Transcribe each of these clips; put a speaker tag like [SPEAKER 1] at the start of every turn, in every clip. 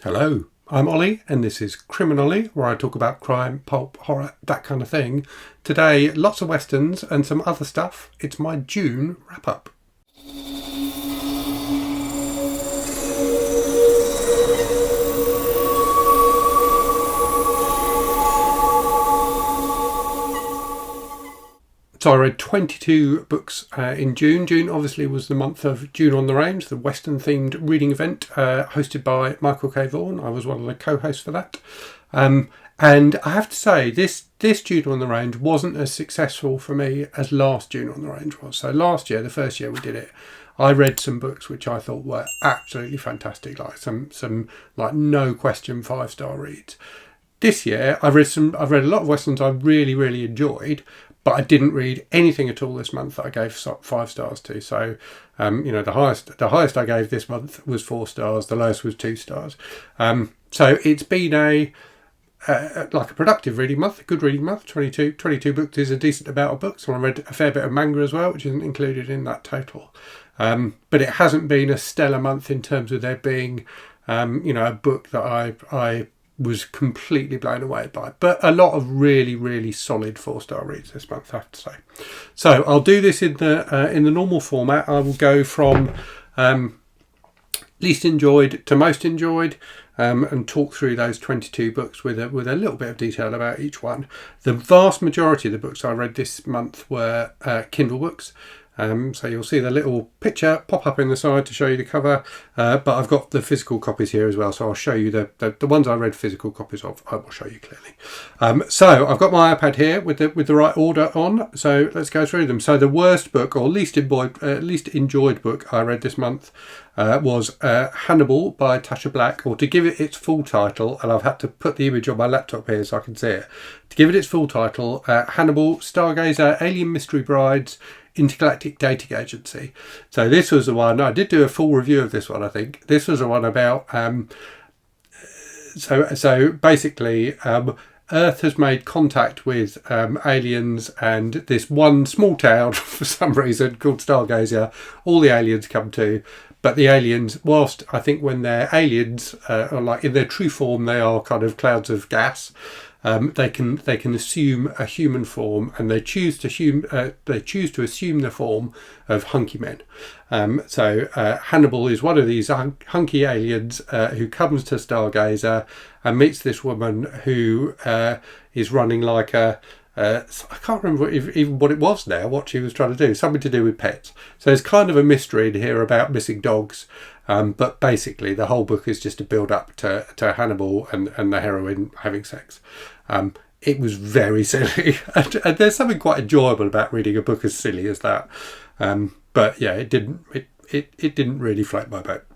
[SPEAKER 1] Hello, I'm Ollie and this is Criminally, where I talk about crime, pulp, horror, that kind of thing. Today, lots of westerns and some other stuff. It's my June wrap-up. So I read 22 books in June. June obviously was the month of June on the Range, the Western-themed reading event hosted by Michael K. Vaughan. I was one of the co-hosts for that. And I have to say, this June on the Range wasn't as successful for me as last June on the Range was. So last year, the first year we did it, I read some books which I thought were absolutely fantastic, like some like no question 5-star reads. This year, I've read a lot of westerns I really enjoyed, but I didn't read anything at all this month that I gave 5 stars to. So, the highest I gave this month was 4 stars. The lowest was 2 stars. So it's been a productive reading month, a good reading month. 22 books is a decent amount of books. And I read a fair bit of manga as well, which isn't included in that total. But it hasn't been a stellar month in terms of there being, a book that I was completely blown away by, but a lot of really solid 4-star reads this month, I have to say. So I'll do this in the normal format. I will go from least enjoyed to most enjoyed, and talk through those 22 books with a little bit of detail about each one. The vast majority of the books I read this month were Kindle books. So you'll see the little picture pop up in the side to show you the cover, but I've got the physical copies here as well, so I'll show you the ones I read physical copies of. I will show you clearly. So I've got my iPad here with the right order on, so let's go through them. So the worst book, or least enjoyed book I read this month was Hannibal by Tasha Black, or to give it its full title, and I've had to put the image on my laptop here so I can see it. To give it its full title, Hannibal Stargazer, Alien Mystery Brides, Intergalactic Dating Agency. So this was the one, I did do a full review of this one, I think. This was the one about, so basically, Earth has made contact with aliens, and this one small town, for some reason, called Stargazer, all the aliens come to. But the aliens, whilst I think when they're aliens, or like in their true form, they are kind of clouds of gas. They can assume a human form, and they choose to assume the form of hunky men. So Hannibal is one of these hunky aliens who comes to Stargazer and meets this woman who is running like a I can't remember even what it was now, what she was trying to do, something to do with pets. So there's kind of a mystery in here about missing dogs, but basically the whole book is just a build up to Hannibal and the heroine having sex. It was very silly, and there's something quite enjoyable about reading a book as silly as that. But yeah, it didn't really float my boat.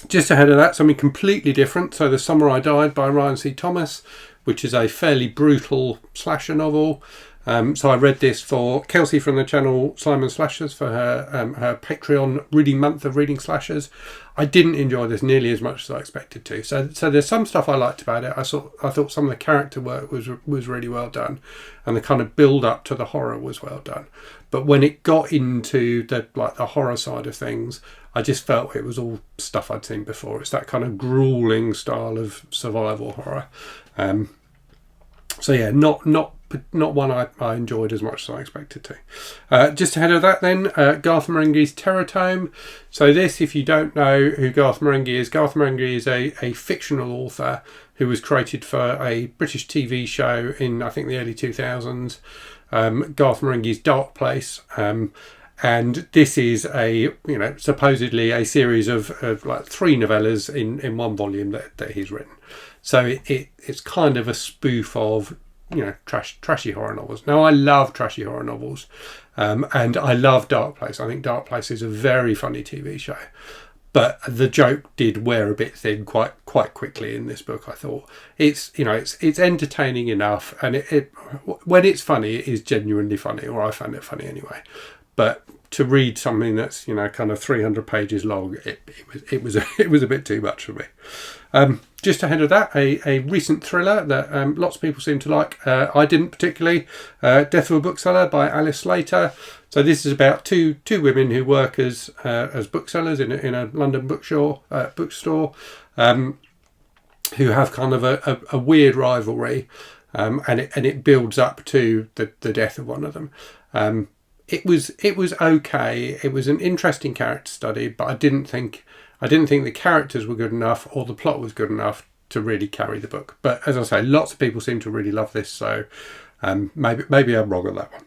[SPEAKER 1] Just ahead of that, something completely different. So The Summer I Died by Ryan C. Thomas, which is a fairly brutal slasher novel. So I read this for Kelsey from the channel Simon Slashers for her Patreon reading month of reading slashers. I didn't enjoy this nearly as much as I expected to. So there's some stuff I liked about it. I thought some of the character work was really well done, and the kind of build up to the horror was well done. But when it got into the horror side of things, I just felt it was all stuff I'd seen before. It's that kind of grueling style of survival horror. So yeah, not one I enjoyed as much as I expected to. Just ahead of that then, Garth Marenghi's Terror Tome. So this, if you don't know who Garth Marenghi is a fictional author who was created for a British TV show in, I think, the early 2000s. Garth Marenghi's Dark Place. And this is supposedly a series of like 3 novellas in one volume that he's written. So it's kind of a spoof of, trashy horror novels. Now, I love trashy horror novels, and I love Dark Place. I think Dark Place is a very funny TV show, but the joke did wear a bit thin quite quickly in this book. I thought it's entertaining enough, and it when it's funny, it is genuinely funny, or I found it funny anyway. But to read something that's, you know, kind of 300 pages long, it was a bit too much for me. Just ahead of that, a recent thriller that lots of people seem to like. I didn't particularly. Death of a Bookseller by Alice Slater. So this is about two women who work as booksellers in a London bookstore, who have kind of a weird rivalry, and it builds up to the death of one of them. It was okay. It was an interesting character study, but I didn't think the characters were good enough or the plot was good enough to really carry the book. But as I say, lots of people seem to really love this, so maybe I'm wrong on that one.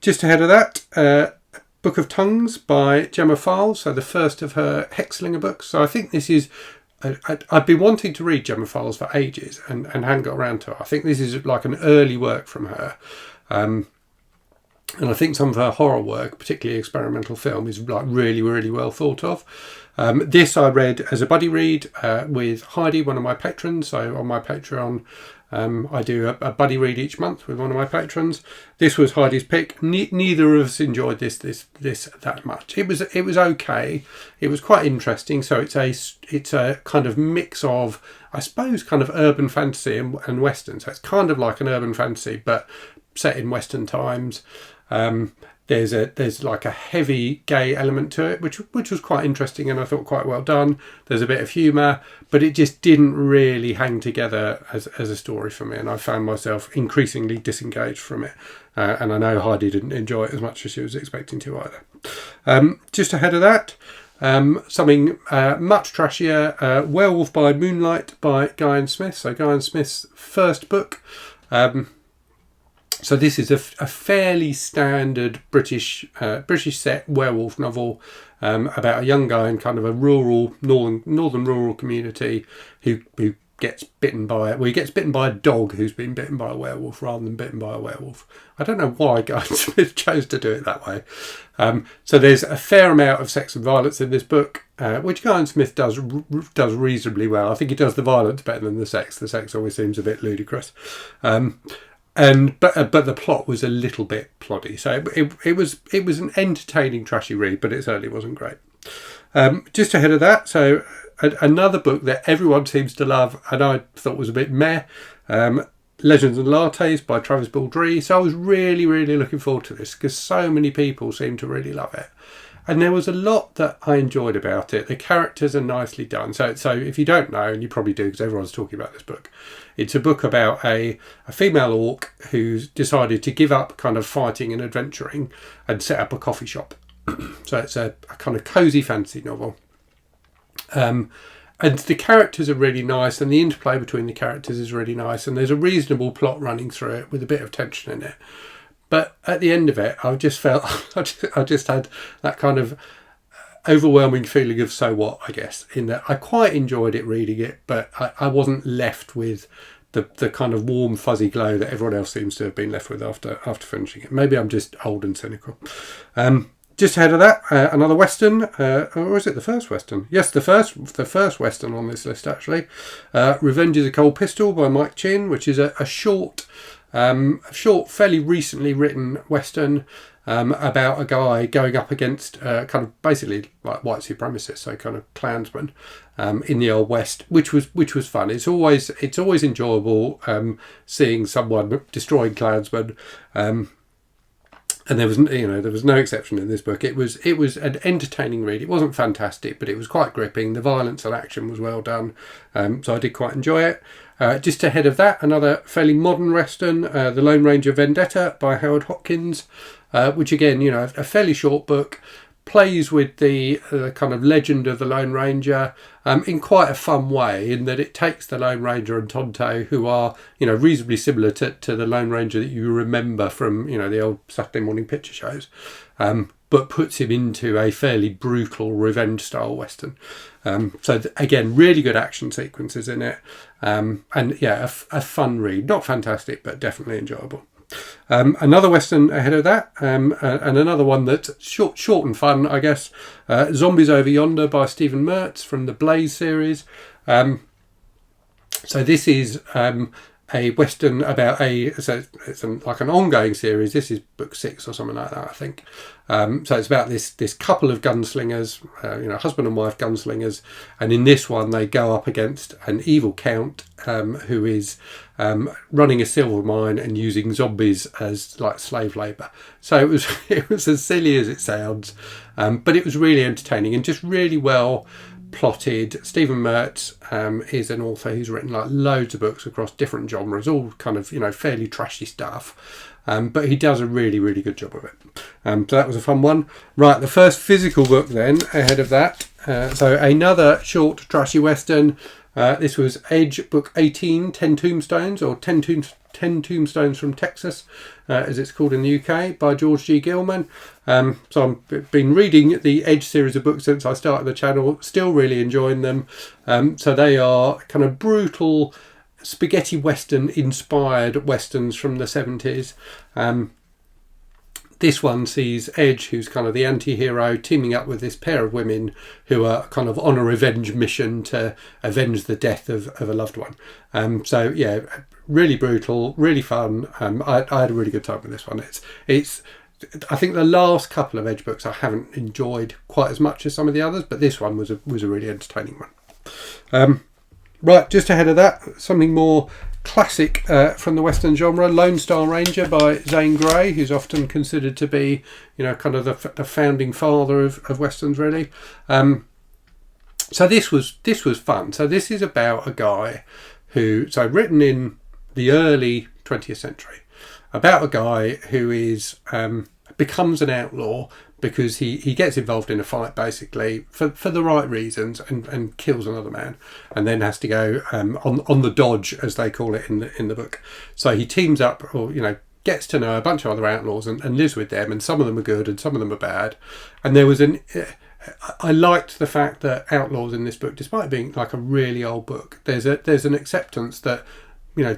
[SPEAKER 1] Just ahead of that, Book of Tongues by Gemma Farl, so the first of her Hexlinger books. So I think this is... I've been wanting to read Gemma Farl's for ages and hadn't got around to it. I think this is like an early work from her. And I think some of her horror work, particularly experimental film, is like really, really well thought of. This I read as a buddy read with Heidi, one of my patrons. So on my Patreon, I do a buddy read each month with one of my patrons. This was Heidi's pick. Neither of us enjoyed this that much. It was okay. It was quite interesting. So it's a kind of mix of, I suppose, kind of urban fantasy and Western. So it's kind of like an urban fantasy, but set in Western times. There's like a heavy gay element to it, which was quite interesting and I thought quite well done. There's a bit of humour, but it just didn't really hang together as a story for me, and I found myself increasingly disengaged from it. And I know Heidi didn't enjoy it as much as she was expecting to either. Just ahead of that, something much trashier, Werewolf by Moonlight by Guy and Smith. So Guy and Smith's first book. So this is a fairly standard British set werewolf novel about a young guy in kind of a rural northern rural community who gets bitten by a dog who's been bitten by a werewolf rather than bitten by a werewolf. I don't know why Guy Smith chose to do it that way. So there's a fair amount of sex and violence in this book, which Guy Smith does reasonably well. I think he does the violence better than the sex. The sex always seems a bit ludicrous. But the plot was a little bit ploddy, so it was an entertaining trashy read, but it certainly wasn't great. Just ahead of that, so another book that everyone seems to love and I thought was a bit meh, Legends and Lattes by Travis Baldry. So I was really, really looking forward to this because so many people seem to really love it. And there was a lot that I enjoyed about it. The characters are nicely done. So if you don't know, and you probably do because everyone's talking about this book, it's a book about a female orc who's decided to give up kind of fighting and adventuring and set up a coffee shop. So it's a kind of cosy fantasy novel. And the characters are really nice and the interplay between the characters is really nice. And there's a reasonable plot running through it with a bit of tension in it. But at the end of it, I just felt, I just had that kind of overwhelming feeling of so what, I guess, in that I quite enjoyed it reading it, but I wasn't left with the kind of warm, fuzzy glow that everyone else seems to have been left with after finishing it. Maybe I'm just old and cynical. Just ahead of that, another Western, or is it the first Western? Yes, the first Western on this list, actually. Revenge is a Cold Pistol by Mike Chin, which is a short, fairly recently written Western about a guy going up against kind of basically like white supremacists, so kind of Klansmen in the Old West, which was fun. It's always enjoyable seeing someone destroying Klansmen. And there was no exception in this book. It was an entertaining read. It wasn't fantastic, but it was quite gripping. The violence and action was well done, so I did quite enjoy it. Just ahead of that, another fairly modern Western, The Lone Ranger Vendetta by Howard Hopkins, which again, a fairly short book, plays with the kind of legend of the Lone Ranger in quite a fun way, in that it takes the Lone Ranger and Tonto, who are reasonably similar to the Lone Ranger that you remember from the old Saturday morning picture shows, but puts him into a fairly brutal revenge style Western. So again, really good action sequences in it, and yeah, a fun read. Not fantastic, but definitely enjoyable. Another Western ahead of that, and another one that's short and fun, I guess. Zombies Over Yonder by Stephen Mertz from the Blaze series. So this is a western about it's like an ongoing series. This is book 6 or something like that, I think. So it's about this couple of gunslingers, husband and wife gunslingers, and in this one they go up against an evil count who is running a silver mine and using zombies as like slave labour. So it was as silly as it sounds, but it was really entertaining and just really well plotted. Stephen Mertz is an author who's written like loads of books across different genres, all kind of fairly trashy stuff, but he does a really, really good job of it. So that was a fun one. Right, the first physical book then ahead of that, so another short trashy western. This was Edge book 18, 10 Tombstones, or 10 Tombstones from Texas, as it's called in the UK, by George G. Gilman. So I've been reading the Edge series of books since I started the channel, still really enjoying them. So they are kind of brutal spaghetti western inspired westerns from the 70s. This one sees Edge, who's kind of the anti-hero, teaming up with this pair of women who are kind of on a revenge mission to avenge the death of a loved one. So yeah, really brutal, really fun. I had a really good time with this one. It's I think the last couple of Edge books I haven't enjoyed quite as much as some of the others, but this one was a really entertaining one. Right, just ahead of that, something more classic from the Western genre, Lone Star Ranger by Zane Grey, who's often considered to be, kind of the founding father of Westerns, really. So this was fun. So this is about a guy written in the early 20th century, about a guy who is becomes an outlaw because he gets involved in a fight, basically for the right reasons, and kills another man, and then has to go on the dodge, as they call it in the book. So he teams up, or gets to know a bunch of other outlaws and lives with them, and some of them are good and some of them are bad. And there was I liked the fact that outlaws in this book, despite being like a really old book, there's an acceptance that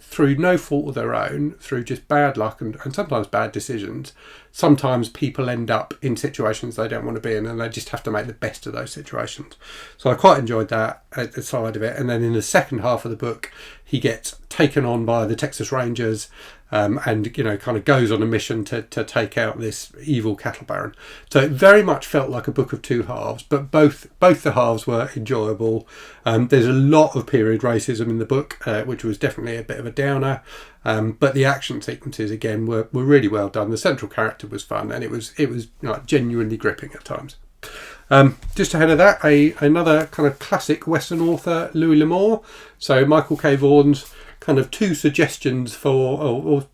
[SPEAKER 1] through no fault of their own, through just bad luck and sometimes bad decisions, sometimes people end up in situations they don't want to be in, and they just have to make the best of those situations. So I quite enjoyed that side of it. And then in the second half of the book, he gets taken on by the Texas Rangers, and kind of goes on a mission to take out this evil cattle baron. So it very much felt like a book of two halves, but both the halves were enjoyable. There's a lot of period racism in the book, which was definitely a bit of a downer, but the action sequences again were really well done. The central character was fun, and it was genuinely gripping at times. Just ahead of that, another kind of classic Western author, Louis Lamour. So Michael K. Vaughan's kind of two suggestions or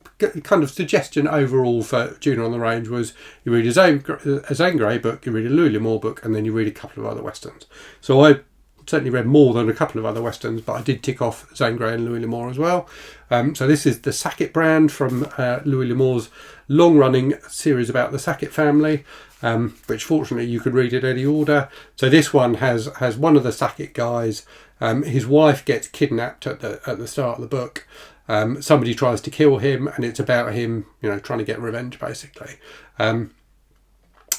[SPEAKER 1] kind of suggestion overall for Junior on the Range was you read a Zane Grey book, you read a Louis Lamour book, and then you read a couple of other Westerns. So I certainly read more than a couple of other Westerns, but I did tick off Zane Grey and Louis Lamour as well. So this is the Sackett brand from Louis L'Amour's long-running series about the Sackett family, which fortunately you could read in any order. So this one has one of the Sackett guys. His wife gets kidnapped at the start of the book. Somebody tries to kill him, and it's about him, trying to get revenge, basically.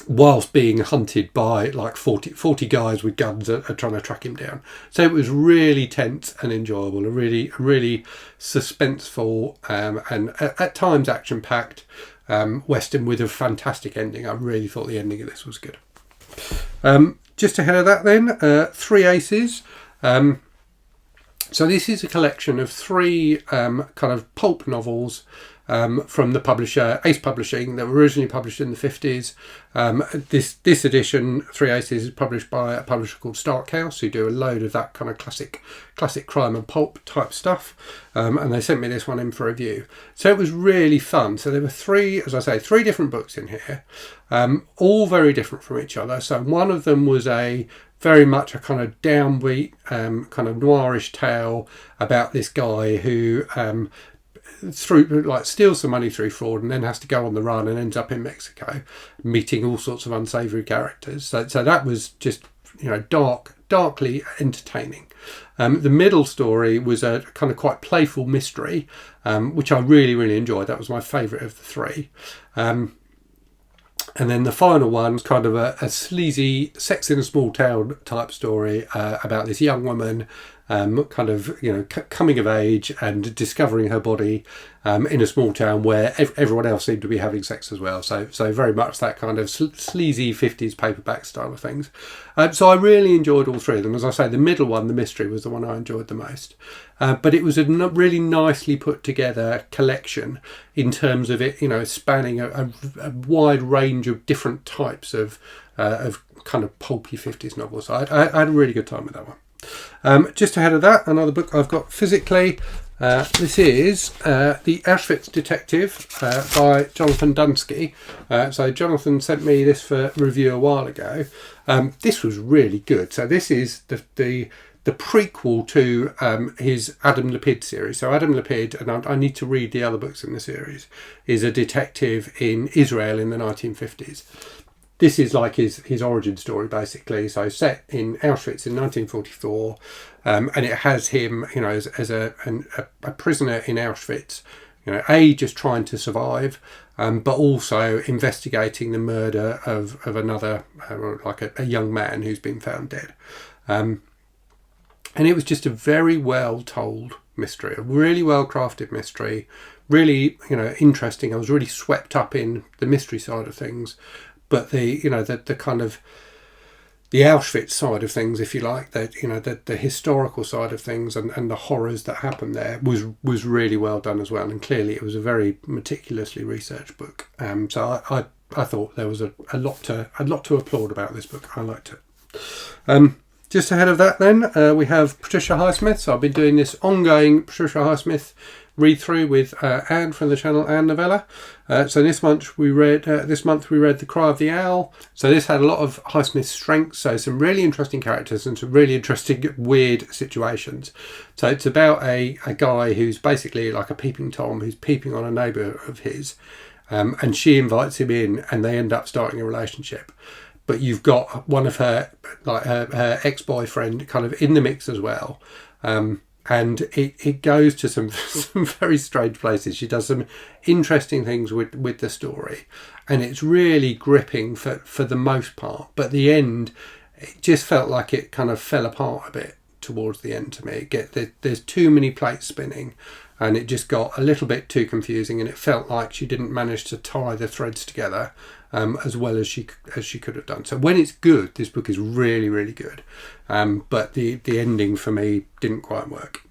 [SPEAKER 1] Whilst being hunted by like 40 guys with guns are trying to track him down. So it was really tense and enjoyable, a really suspenseful and at times action-packed Western with a fantastic ending. I really thought the ending of this was good. Just ahead of that then, Three Aces. So this is a collection of three kind of pulp novels from the publisher Ace Publishing that were originally published in the 50s. This edition, Three Aces, is published by a publisher called Stark House, who do a load of that kind of classic crime and pulp type stuff. And they sent me this one in for review. So it was really fun. So there were three different books in here, all very different from each other. So one of them was very much a kind of downbeat, kind of noirish tale about this guy who steals some money through fraud and then has to go on the run and ends up in Mexico, meeting all sorts of unsavoury characters. So that was just darkly entertaining. The middle story was a kind of quite playful mystery, which I really enjoyed. That was my favourite of the three. And then the final one's kind of a sleazy Sex in a Small Town type story about this young woman kind of, coming of age and discovering her body in a small town where everyone else seemed to be having sex as well. So very much that kind of sleazy 50s paperback style of things. So I really enjoyed all three of them. As I say, the middle one, the mystery, was the one I enjoyed the most. But it was a really nicely put together collection in terms of it, spanning a wide range of different types of kind of pulpy 50s novels. So I had a really good time with that one. Just ahead of that, another book I've got physically. This is The Auschwitz Detective by Jonathan Dunsky. So Jonathan sent me this for review a while ago. This was really good. So this is the prequel to his Adam Lapid series. So Adam Lapid, and I need to read the other books in the series, is a detective in Israel in the 1950s. This is like his origin story, basically. So set in Auschwitz in 1944, and it has him, as a prisoner in Auschwitz, just trying to survive, but also investigating the murder of another, like a young man who's been found dead. And it was just a very well told mystery, a really well crafted mystery, really, interesting. I was really swept up in the mystery side of things. But the kind of the Auschwitz side of things, if you like, the historical side of things and the horrors that happened there was really well done as well. And clearly it was a very meticulously researched book. So I thought there was a lot to applaud about this book. I liked it. Just ahead of that then, we have Patricia Highsmith. So I've been doing this ongoing Patricia Highsmith read through with Anne from the channel Anne Novella. So this month we read The Cry of the Owl. So this had a lot of Highsmith's strengths, so some really interesting characters and some really interesting weird situations. So it's about a guy who's basically like a peeping Tom who's peeping on a neighbour of his, and she invites him in and they end up starting a relationship. But you've got one of her, like her ex-boyfriend, kind of in the mix as well. And it goes to some very strange places. She does some interesting things with the story, and it's really gripping for the most part. But the end, it just felt like it kind of fell apart a bit towards the end to me. There's too many plates spinning, and it just got a little bit too confusing, and it felt like she didn't manage to tie the threads together as well as she could have done. So when it's good, this book is really, really good. But the ending for me didn't quite work.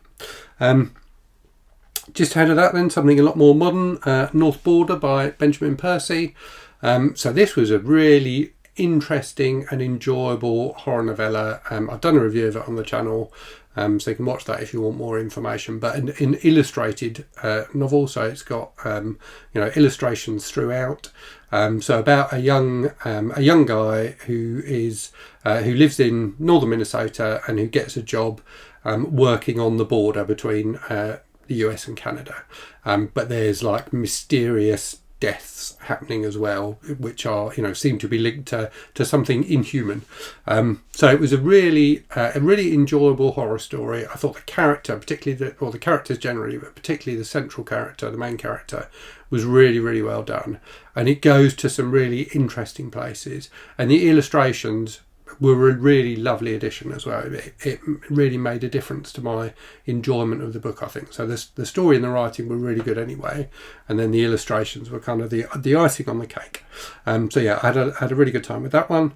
[SPEAKER 1] Just ahead of that then, something a lot more modern, North Border by Benjamin Percy. So this was a really interesting and enjoyable horror novella. I've done a review of it on the channel, so you can watch that if you want more information. But an illustrated novel, so it's got illustrations throughout. So about a young guy who lives in northern Minnesota and who gets a job working on the border between the US and Canada. But there's like mysterious deaths happening as well, which are seem to be linked to something inhuman. So it was a really enjoyable horror story. I thought the character, particularly the characters generally, but particularly the central character, the main character, was really, really well done, and it goes to some really interesting places, and the illustrations were a really lovely addition as well. It really made a difference to my enjoyment of the book, I think. So the story and the writing were really good anyway, and then the illustrations were kind of the icing on the cake. So yeah, I had a really good time with that one.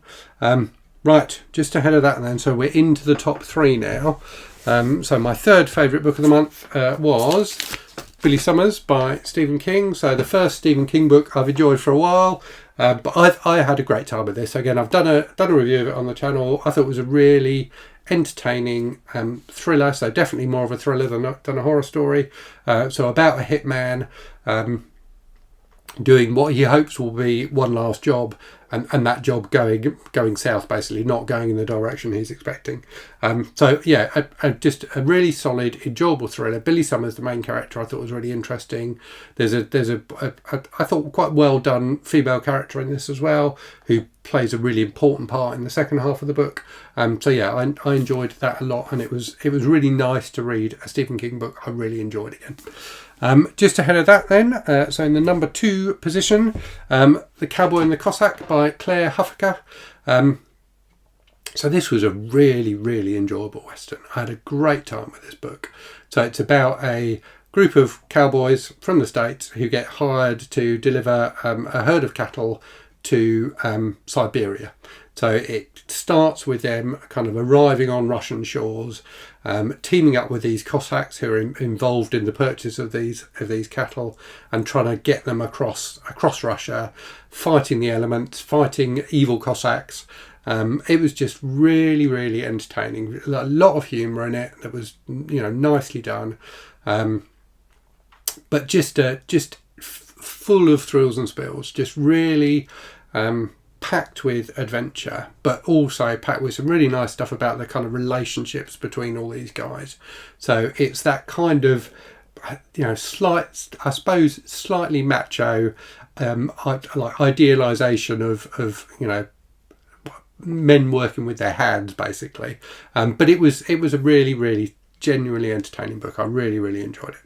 [SPEAKER 1] Right, just ahead of that then, so we're into the top three now. So my third favourite book of the month was Billy Summers by Stephen King. So the first Stephen King book I've enjoyed for a while. But I had a great time with this. Again, I've done a review of it on the channel. I thought it was a really entertaining thriller, so definitely more of a thriller than a horror story. So about a hitman doing what he hopes will be one last job, and that job going south, basically, not going in the direction he's expecting. So yeah, just a really solid, enjoyable thriller. Billy Summers, the main character, I thought was really interesting. There's a I thought quite well done female character in this as well, who plays a really important part in the second half of the book. So yeah, I enjoyed that a lot, and it was really nice to read a Stephen King book I really enjoyed again. Just ahead of that then, so in the number 2 position, The Cowboy and the Cossack by Claire Huffaker. So this was a really, really enjoyable Western. I had a great time with this book. So it's about a group of cowboys from the States who get hired to deliver a herd of cattle to Siberia. So it starts with them kind of arriving on Russian shores, teaming up with these Cossacks who are involved in the purchase of these cattle, and trying to get them across Russia, fighting the elements, fighting evil Cossacks. It was just really, really entertaining. A lot of humour in it that was, nicely done, but just full of thrills and spills. Just really packed with adventure, but also packed with some really nice stuff about the kind of relationships between all these guys. So it's that kind of, slightly macho, idealisation of men working with their hands, basically. But it was a really, really genuinely entertaining book. I really, really enjoyed it.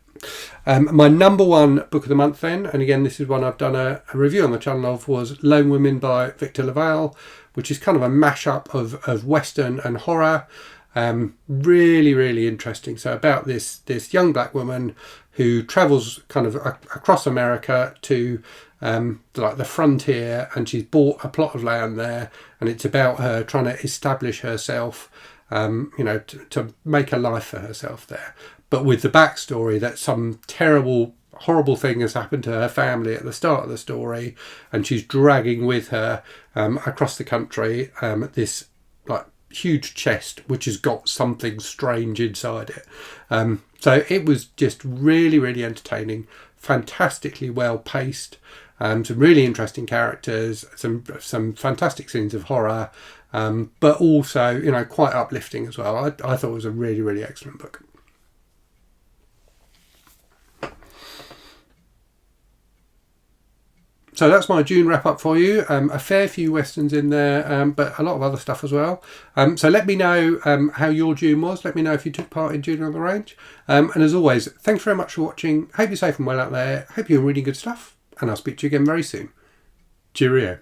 [SPEAKER 1] My number 1 book of the month then, and again this is one I've done a review on the channel of, was Lone Women by Victor LaValle, which is kind of a mashup of Western and horror. Really, really interesting. So about this young black woman who travels kind of across America to the frontier, and she's bought a plot of land there, and it's about her trying to establish herself, to make a life for herself there. But with the backstory that some terrible, horrible thing has happened to her family at the start of the story, and she's dragging with her across the country this huge chest which has got something strange inside it. So it was just really, really entertaining, fantastically well paced, some really interesting characters, some fantastic scenes of horror, but also quite uplifting as well. I thought it was a really, really excellent book. So that's my June wrap up for you. A fair few Westerns in there, but a lot of other stuff as well. So let me know how your June was. Let me know if you took part in June on the Range. And as always, thanks very much for watching. Hope you're safe and well out there. Hope you're reading good stuff. And I'll speak to you again very soon. Cheerio.